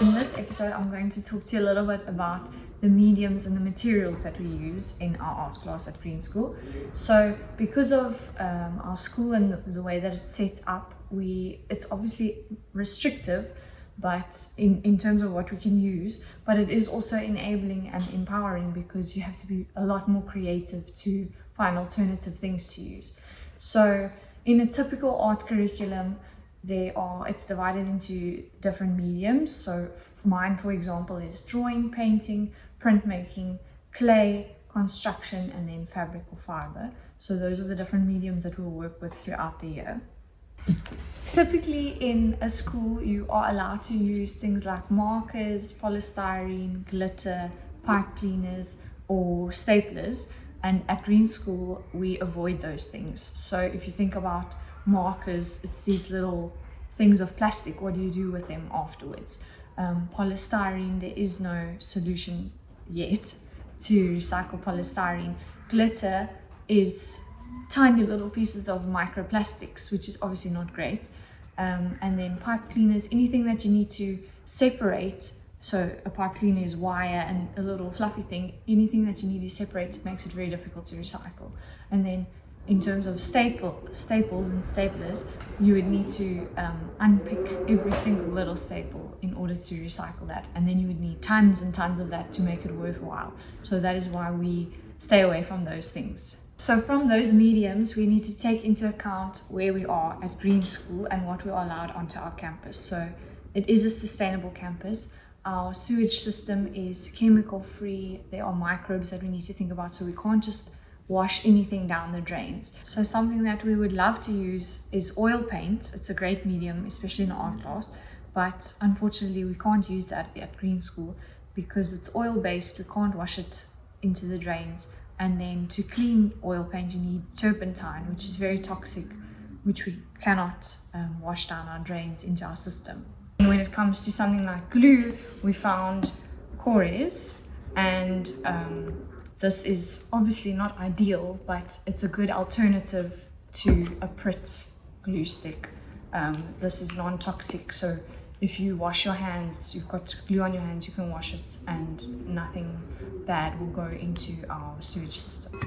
In this episode, I'm going to talk to you a little bit about the mediums and the materials that we use in our art class at Green School. So because of our school and the way that it's set up, it's obviously restrictive, but in terms of what we can use, but it is also enabling and empowering because you have to be a lot more creative to find alternative things to use. So in a typical art curriculum, it's divided into different mediums. So mine, for example, is drawing, painting, printmaking, clay, construction, and then fabric or fiber. So those are the different mediums that we'll work with throughout the year. Typically in a school, you are allowed to use things like markers, polystyrene, glitter, pipe cleaners, or staplers. And at Green School, we avoid those things. So if you think about markers, it's these little things of plastic. What do you do with them afterwards? Polystyrene, there is no solution yet to recycle polystyrene. Glitter is tiny little pieces of microplastics, which is obviously not great. And then pipe cleaners, anything that you need to separate. So a pipe cleaner is wire and a little fluffy thing. Anything that you need to separate makes it very difficult to recycle. And then in terms of staples and staplers, you would need to unpick every single little staple in order to recycle that. And then you would need tons and tons of that to make it worthwhile. So that is why we stay away from those things. So from those mediums, we need to take into account where we are at Green School and what we are allowed onto our campus. So it is a sustainable campus. Our sewage system is chemical free. There are microbes that we need to think about, so we can't just wash anything down the drains. So something that we would love to use is oil paint. It's a great medium, especially in art class, but unfortunately we can't use that at Green School because it's oil based. We can't wash it into the drains. And then to clean oil paint, you need turpentine, which is very toxic, which we cannot wash down our drains into our system. And when it comes to something like glue, we found Cores, and this is obviously not ideal, but it's a good alternative to a Pritt glue stick. This is non-toxic, so if you wash your hands, you've got glue on your hands, you can wash it and nothing bad will go into our sewage system.